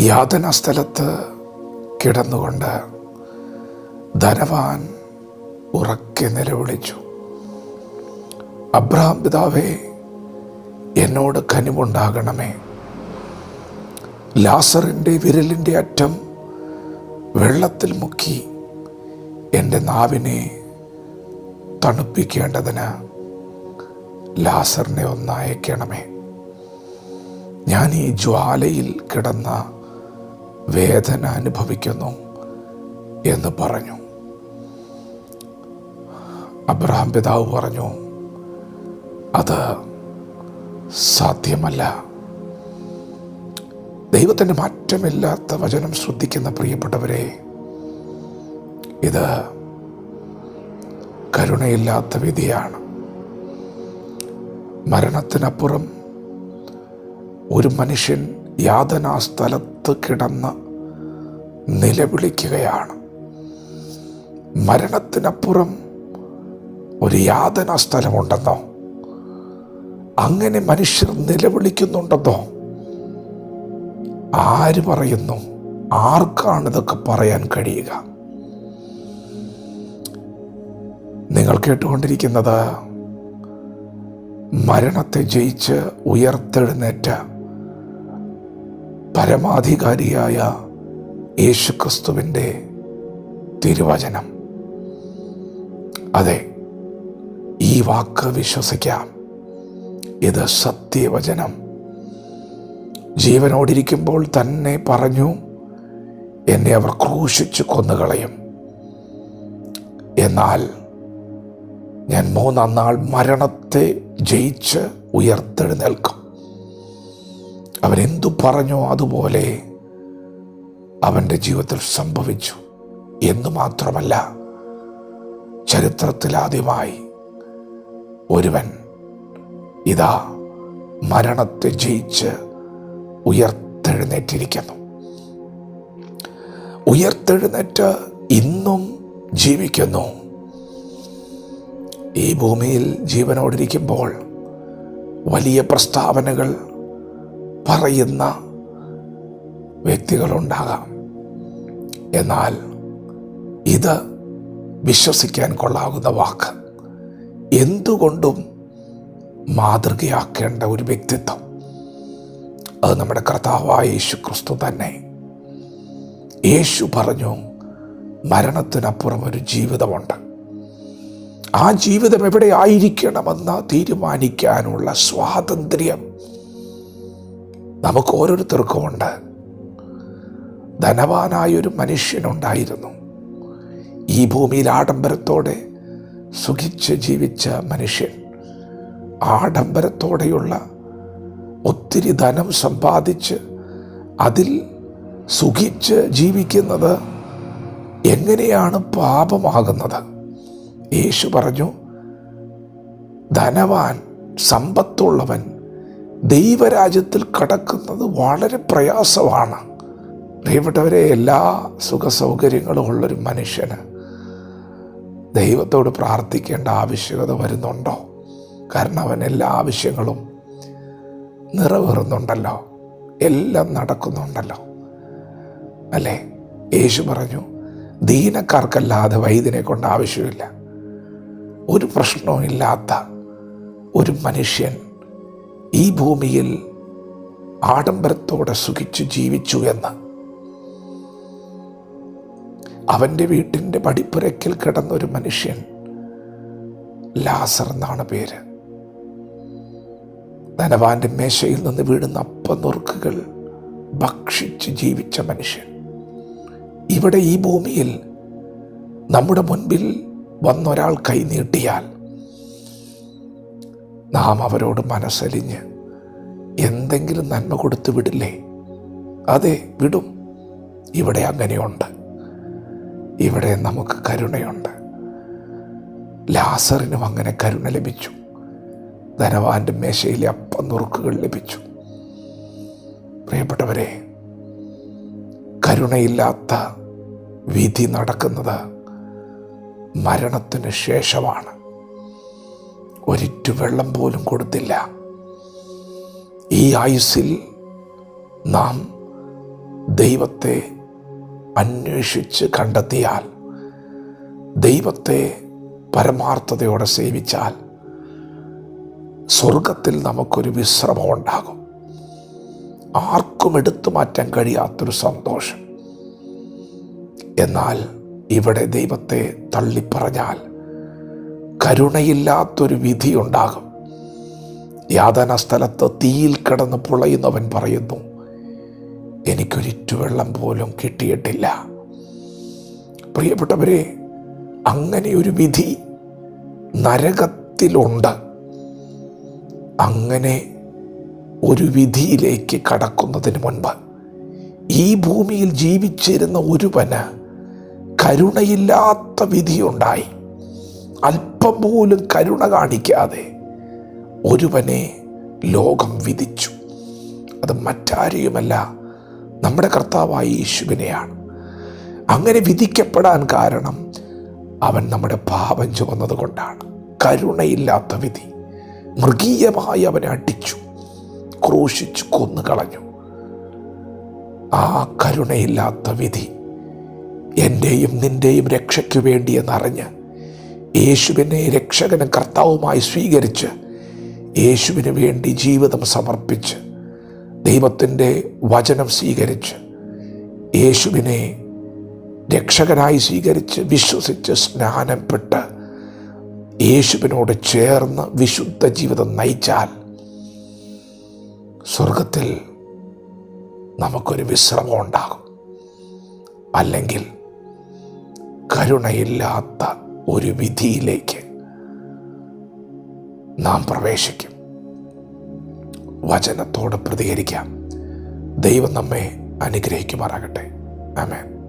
യാതനാ സ്ഥലത്ത് കിടന്നുകൊണ്ട് ധനവാൻ ഉറക്കെ നിലവിളിച്ചു, അബ്രഹാം പിതാവേ, എന്നോട് കനിവുണ്ടാകണമേ. ലാസറിൻ്റെ വിരലിൻ്റെ അറ്റം വെള്ളത്തിൽ മുക്കി എൻ്റെ നാവിനെ തണുപ്പിക്കേണ്ടതിന് ലാസറിനെ ഒന്ന് അയക്കണമേ. ഞാൻ ഈ ജ്വാലയിൽ കിടന്ന വേദന അനുഭവിക്കുന്നു എന്ന് പറഞ്ഞു. അബ്രഹാം പിതാവ് പറഞ്ഞു, അത് സാധ്യമല്ല. ദൈവത്തിൻ്റെ മാറ്റമില്ലാത്ത വചനം ശ്രദ്ധിക്കുന്ന പ്രിയപ്പെട്ടവരെ, ഇത് കരുണയില്ലാത്ത വിധിയാണ്. മരണത്തിനപ്പുറം ഒരു മനുഷ്യൻ യാതനാ സ്ഥലത്ത് കിടന്ന് നിലവിളിക്കുകയാണ്. മരണത്തിനപ്പുറം ഒരു യാതനാ സ്ഥലമുണ്ടെന്നോ, അങ്ങനെ മനുഷ്യർ നിലവിളിക്കുന്നുണ്ടെന്നോ ആര് പറയുന്നു? ആർക്കാണ് ഇതൊക്കെ പറയാൻ കഴിയുക? നിങ്ങൾ കേട്ടുകൊണ്ടിരിക്കുന്നത് മരണത്തെ ജയിച്ച് ഉയർത്തെഴുന്നേറ്റ പരമാധികാരിയായ യേശുക്രിസ്തുവിൻ്റെ തിരുവചനം. അതെ, ഈ വാക്ക് വിശ്വസിക്കാം. ഇത് സത്യവചനം. ജീവനോടിരിക്കുമ്പോൾ തന്നെ പറഞ്ഞു, എന്നെ അവർ ക്രൂശിച്ച് കൊന്നുകളയും, എന്നാൽ ഞാൻ 3-ാം നാൾ മരണത്തെ ജയിച്ച് ഉയർത്തെഴുന്നേൽക്കും. അവനെന്തു പറഞ്ഞോ അതുപോലെ അവൻ്റെ ജീവിതത്തിൽ സംഭവിച്ചു. എന്നു മാത്രമല്ല, ചരിത്രത്തിലാദ്യമായി ഒരുവൻ ഇതാ മരണത്തെ ജയിച്ച് ഉയർത്തെഴുന്നേറ്റിരിക്കുന്നു. ഉയർത്തെഴുന്നേറ്റ് ഇന്നും ജീവിക്കുന്നു. ഈ ഭൂമിയിൽ ജീവനോടിരിക്കുമ്പോൾ വലിയ പ്രസ്താവനകൾ പറയുന്ന വ്യക്തികളുണ്ടാകാം. എന്നാൽ ഇത് വിശ്വസിക്കാൻ കൊള്ളാവുന്ന വാക്ക്, എന്തുകൊണ്ടും മാതൃകയാക്കേണ്ട ഒരു വ്യക്തിത്വം, അത് നമ്മുടെ കർത്താവായ യേശു ക്രിസ്തു തന്നെ. യേശു പറഞ്ഞു, മരണത്തിനപ്പുറം ഒരു ജീവിതമുണ്ട്. ആ ജീവിതം എവിടെ ആയിരിക്കണമെന്ന് തീരുമാനിക്കാനുള്ള സ്വാതന്ത്ര്യം നമുക്ക് ഓരോരുത്തർക്കുമുണ്ട്. ധനവാനായൊരു മനുഷ്യനുണ്ടായിരുന്നു. ഈ ഭൂമിയിൽ ആഡംബരത്തോടെ സുഖിച്ച് ജീവിച്ച മനുഷ്യൻ, ആഡംബരത്തോടെയുള്ള ഒത്തിരി ധനം സമ്പാദിച്ച് അതിൽ സുഖിച്ച് ജീവിക്കുന്നത് എങ്ങനെയാണ് പാപമാകുന്നത്? യേശു പറഞ്ഞു, ധനവാൻ, സമ്പത്തുള്ളവൻ ദൈവരാജ്യത്തിൽ കടക്കുന്നത് വളരെ പ്രയാസമാണ്. പ്രിയപ്പെട്ടവരെ, എല്ലാ സുഖ സൗകര്യങ്ങളും ഉള്ളൊരു മനുഷ്യന് ദൈവത്തോട് പ്രാർത്ഥിക്കേണ്ട ആവശ്യകത വരുന്നുണ്ടോ? കാരണം അവൻ എല്ലാ ആവശ്യങ്ങളും നിറവേറുന്നുണ്ടല്ലോ, എല്ലാം നടക്കുന്നുണ്ടല്ലോ, അല്ലേ? യേശു പറഞ്ഞു, ദീനക്കാർക്കല്ലാതെ വൈദ്യനെ കൊണ്ട് ആവശ്യമില്ല. ഒരു പ്രശ്നവും ഇല്ലാത്ത ഒരു മനുഷ്യൻ ഈ ഭൂമിയിൽ ആഡംബരത്തോടെ സുഖിച്ച് ജീവിച്ചു എന്ന് അവൻ്റെ വീട്ടിൻ്റെ പടിപ്പുരയ്ക്കൽ കിടന്നൊരു മനുഷ്യൻ, ലാസർ എന്നാണ് പേര്. ധനവാന്റെ മേശയിൽ നിന്ന് വീഴുന്ന അപ്പനുറുക്കുകൾ ഭക്ഷിച്ച് ജീവിച്ച മനുഷ്യൻ. ഇവിടെ ഈ ഭൂമിയിൽ നമ്മുടെ മുൻപിൽ വന്നൊരാൾ കൈ നീട്ടിയാൽ നാം അവരോട് മനസ്സലിഞ്ഞ് എന്തെങ്കിലും നന്മ കൊടുത്തു വിടില്ലേ? അതെ, വിടും. ഇവിടെ അങ്ങനെയുണ്ട്. ഇവിടെ നമുക്ക് കരുണയുണ്ട്. ലാസറിനും അങ്ങനെ കരുണ ലഭിച്ചു. ധനവാന്റെ മേശയിലെ അപ്പനുറുക്കുകൾ ലഭിച്ചു. പ്രിയപ്പെട്ടവരെ, കരുണയില്ലാത്ത വിധി നടക്കുന്നത് മരണത്തിന് ശേഷമാണ്. ഒരിറ്റു വെള്ളം പോലും കൊടുത്തില്ല. ഈ ആയുസ്സിൽ നാം ദൈവത്തെ അന്വേഷിച്ച് കണ്ടെത്തിയാൽ, ദൈവത്തെ പരമാർത്ഥതയോടെ സേവിച്ചാൽ സ്വർഗത്തിൽ നമുക്കൊരു വിശ്രമമുണ്ടാകും. ആർക്കും എടുത്തു മാറ്റാൻ കഴിയാത്തൊരു സന്തോഷം. എന്നാൽ ഇവിടെ ദൈവത്തെ തള്ളിപ്പറഞ്ഞാൽ കരുണയില്ലാത്തൊരു വിധിയുണ്ടാകും. യാതന സ്ഥലത്ത് തീയിൽ കിടന്ന് പുളയുന്നവൻ പറയുന്നു, എനിക്കൊരിറ്റുവെള്ളം പോലും കിട്ടിയിട്ടില്ല. പ്രിയപ്പെട്ടവരെ, അങ്ങനെയൊരു വിധി നരകത്തിലുണ്ട്. അങ്ങനെ ഒരു വിധിയിലേക്ക് കടക്കുന്നതിന് മുൻപ് ഈ ഭൂമിയിൽ ജീവിച്ചിരുന്ന ഒരുവന് കരുണയില്ലാത്ത വിധിയുണ്ടായി. അല്പം പോലും കരുണ കാണിക്കാതെ ഒരുവനെ ലോകം വിധിച്ചു. അത് മറ്റാരെയുമല്ല, നമ്മുടെ കർത്താവായ യേശുവിനെയാണ്. അങ്ങനെ വിധിക്കപ്പെടാൻ കാരണം അവൻ നമ്മുടെ പാപം ചുമന്നത് കൊണ്ടാണ്. കരുണയില്ലാത്ത വിധി. മൃഗീയമായി അവനെ അടിച്ചു, ക്രൂശിച്ചു, കൊന്നുകളഞ്ഞു. ആ കരുണയില്ലാത്ത വിധി എൻ്റെയും നിൻ്റെയും രക്ഷയ്ക്കു വേണ്ടി എന്നറിഞ്ഞ് യേശുവിനെ രക്ഷകനും കർത്താവുമായി സ്വീകരിച്ച് യേശുവിന് വേണ്ടി ജീവിതം സമർപ്പിച്ച് ദൈവത്തിൻ്റെ വചനം സ്വീകരിച്ച് യേശുവിനെ രക്ഷകനായി സ്വീകരിച്ച് വിശ്വസിച്ച് സ്നാനപ്പെട്ട് യേശുവിനോട് ചേർന്ന് വിശുദ്ധ ജീവിതം നയിച്ചാൽ സ്വർഗത്തിൽ നമുക്കൊരു വിശ്രമം ഉണ്ടാകും. അല്ലെങ്കിൽ കരുണയില്ലാത്ത ഒരു വിധിയിലേക്ക് നാം പ്രവേശിക്കും. വചനത്തോട് പ്രതികരിക്കാം. ദൈവം നമ്മെ അനുഗ്രഹിക്കുമാറാകട്ടെ. ആമേൻ.